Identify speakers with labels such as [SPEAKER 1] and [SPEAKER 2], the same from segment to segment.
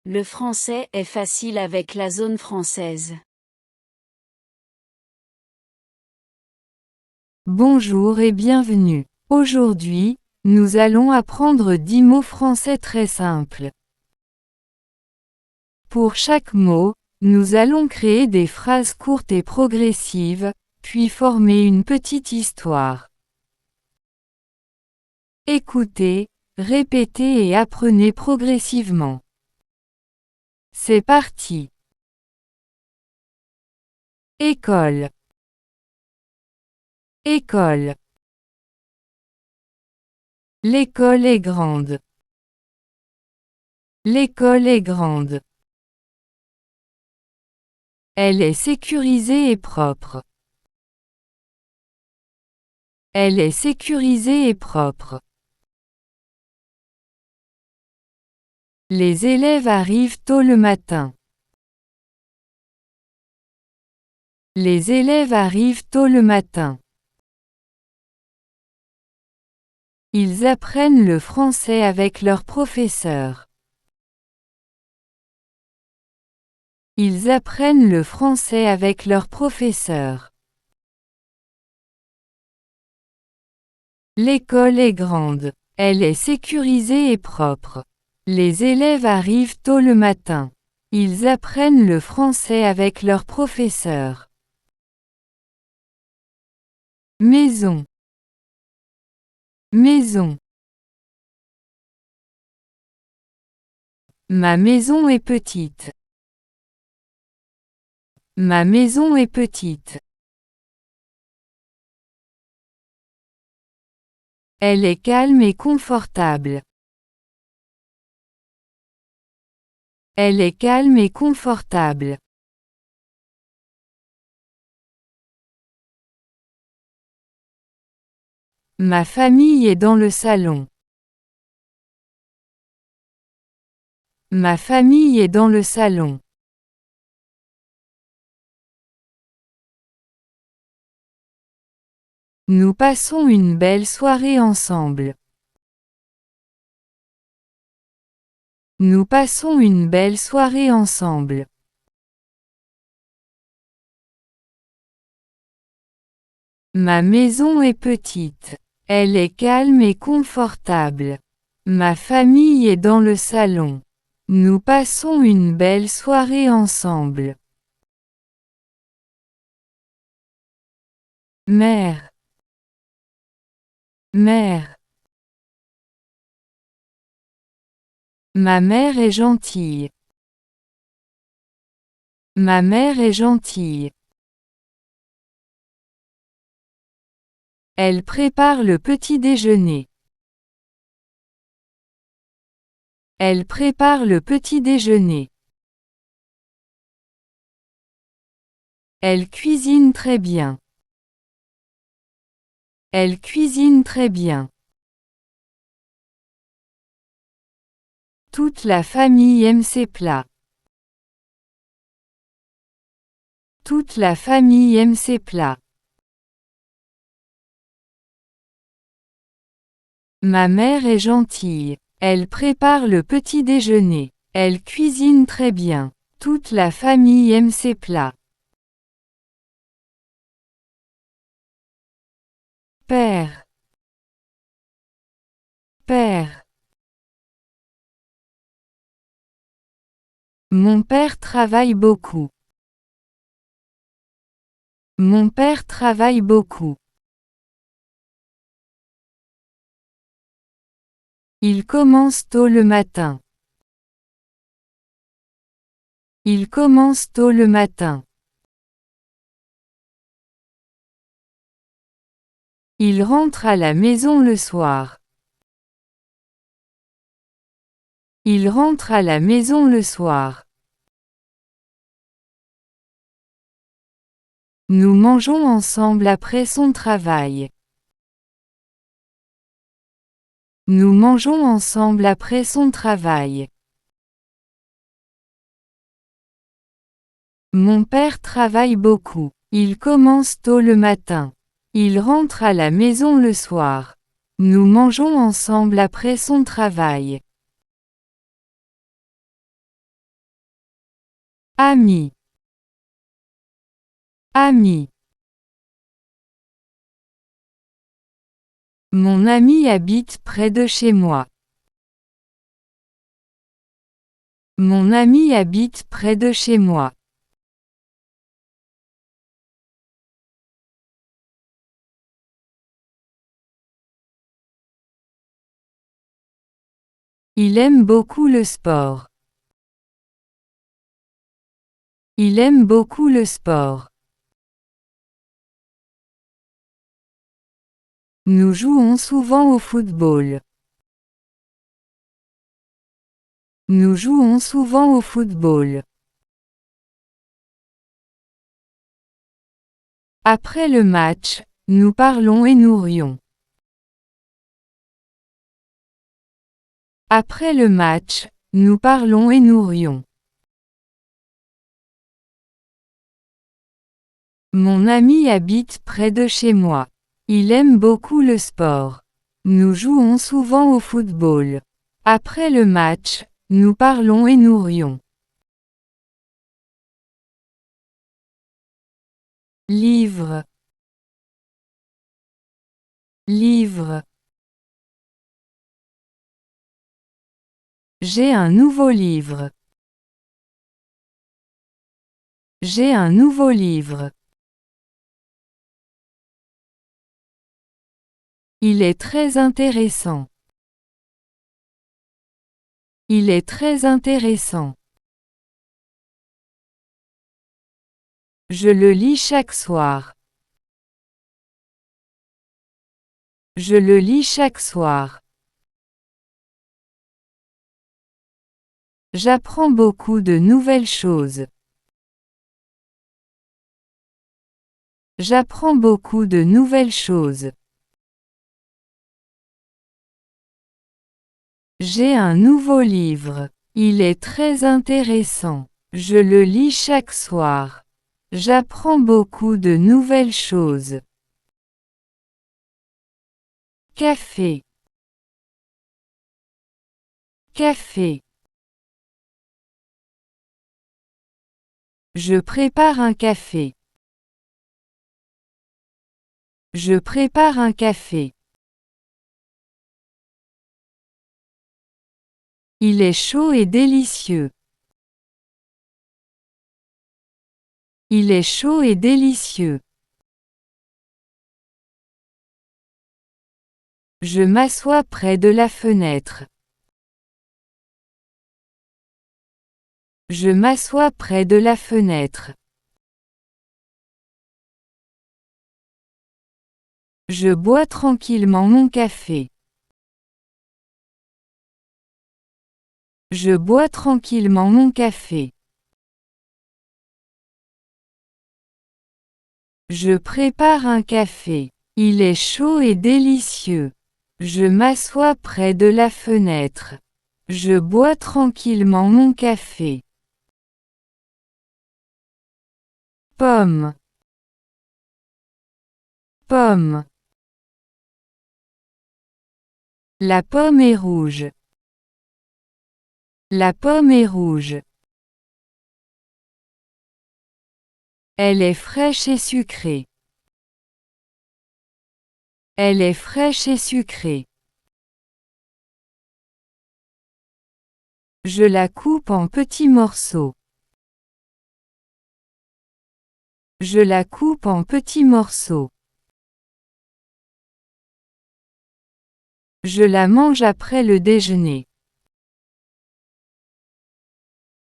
[SPEAKER 1] Le français est facile avec la zone française.
[SPEAKER 2] Bonjour et bienvenue. Aujourd'hui, nous allons apprendre 10 mots français très simples. Pour chaque mot, nous allons créer des phrases courtes et progressives, puis former une petite histoire. Écoutez, répétez et apprenez progressivement. C'est parti. École. École. L'école est grande. L'école est grande. Elle est sécurisée et propre. Elle est sécurisée et propre. Les élèves arrivent tôt le matin. Les élèves arrivent tôt le matin. Ils apprennent le français avec leur professeur. Ils apprennent le français avec leur professeur. L'école est grande. Elle est sécurisée et propre. Les élèves arrivent tôt le matin. Ils apprennent le français avec leur professeur. Maison. Maison. Ma maison est petite. Ma maison est petite. Elle est calme et confortable. Elle est calme et confortable. Ma famille est dans le salon. Ma famille est dans le salon. Nous passons une belle soirée ensemble. Nous passons une belle soirée ensemble. Ma maison est petite. Elle est calme et confortable. Ma famille est dans le salon. Nous passons une belle soirée ensemble. Mère. Mère. Ma mère est gentille. Ma mère est gentille. Elle prépare le petit déjeuner. Elle prépare le petit déjeuner. Elle cuisine très bien. Elle cuisine très bien. Toute la famille aime ses plats. Toute la famille aime ses plats. Ma mère est gentille. Elle prépare le petit déjeuner. Elle cuisine très bien. Toute la famille aime ses plats. Père. Père. Mon père travaille beaucoup. Mon père travaille beaucoup. Il commence tôt le matin. Il commence tôt le matin. Il rentre à la maison le soir. Il rentre à la maison le soir. Nous mangeons ensemble après son travail. Nous mangeons ensemble après son travail. Mon père travaille beaucoup. Il commence tôt le matin. Il rentre à la maison le soir. Nous mangeons ensemble après son travail. Ami. Ami. Mon ami habite près de chez moi. Mon ami habite près de chez moi. Il aime beaucoup le sport. Il aime beaucoup le sport. Nous jouons souvent au football. Nous jouons souvent au football. Après le match, nous parlons et nous rions. Après le match, nous parlons et nous rions. Mon ami habite près de chez moi. Il aime beaucoup le sport. Nous jouons souvent au football. Après le match, nous parlons et nous rions. Livre. Livre. J'ai un nouveau livre. J'ai un nouveau livre. Il est très intéressant. Il est très intéressant. Je le lis chaque soir. Je le lis chaque soir. J'apprends beaucoup de nouvelles choses. J'apprends beaucoup de nouvelles choses. J'ai un nouveau livre. Il est très intéressant. Je le lis chaque soir. J'apprends beaucoup de nouvelles choses. Café. Café. Je prépare un café. Je prépare un café. Il est chaud et délicieux. Il est chaud et délicieux. Je m'assois près de la fenêtre. Je m'assois près de la fenêtre. Je bois tranquillement mon café. Je bois tranquillement mon café. Je prépare un café. Il est chaud et délicieux. Je m'assois près de la fenêtre. Je bois tranquillement mon café. Pomme. Pomme. La pomme est rouge. La pomme est rouge. Elle est fraîche et sucrée. Elle est fraîche et sucrée. Je la coupe en petits morceaux. Je la coupe en petits morceaux. Je la mange après le déjeuner.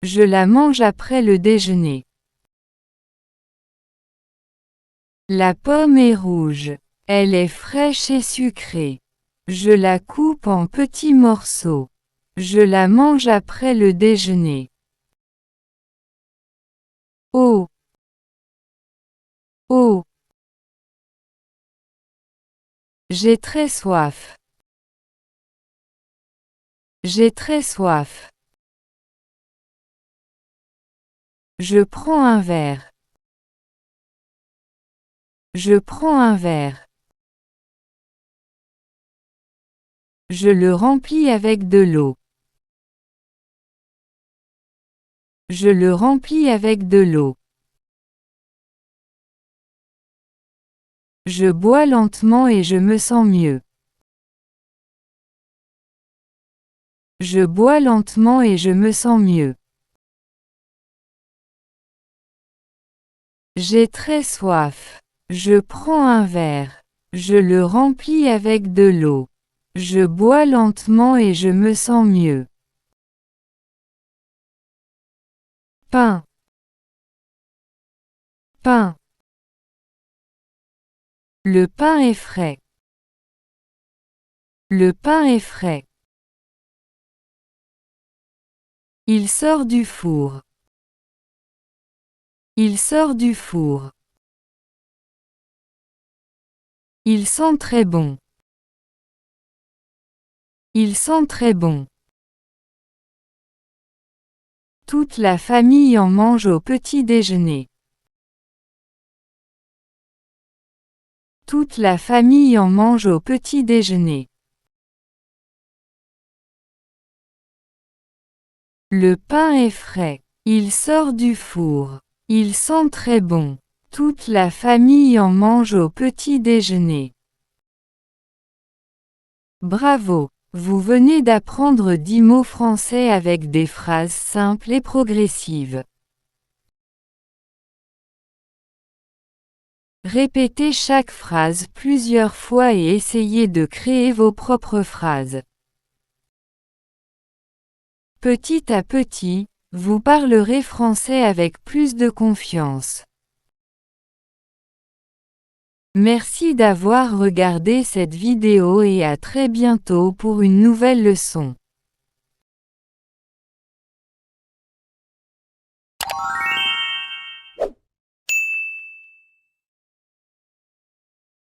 [SPEAKER 2] Je la mange après le déjeuner. La pomme est rouge. Elle est fraîche et sucrée. Je la coupe en petits morceaux. Je la mange après le déjeuner. Oh. Oh. J'ai très soif. J'ai très soif. Je prends un verre. Je prends un verre. Je le remplis avec de l'eau. Je le remplis avec de l'eau. Je bois lentement et je me sens mieux. Je bois lentement et je me sens mieux. J'ai très soif. Je prends un verre. Je le remplis avec de l'eau. Je bois lentement et je me sens mieux. Pain. Pain. Le pain est frais. Le pain est frais. Il sort du four. Il sort du four. Il sent très bon. Il sent très bon. Toute la famille en mange au petit déjeuner. Toute la famille en mange au petit déjeuner. Le pain est frais. Il sort du four. Il sent très bon. Toute la famille en mange au petit déjeuner. Bravo! Vous venez d'apprendre 10 mots français avec des phrases simples et progressives. Répétez chaque phrase plusieurs fois et essayez de créer vos propres phrases. Petit à petit, vous parlerez français avec plus de confiance. Merci d'avoir regardé cette vidéo et à très bientôt pour une nouvelle leçon.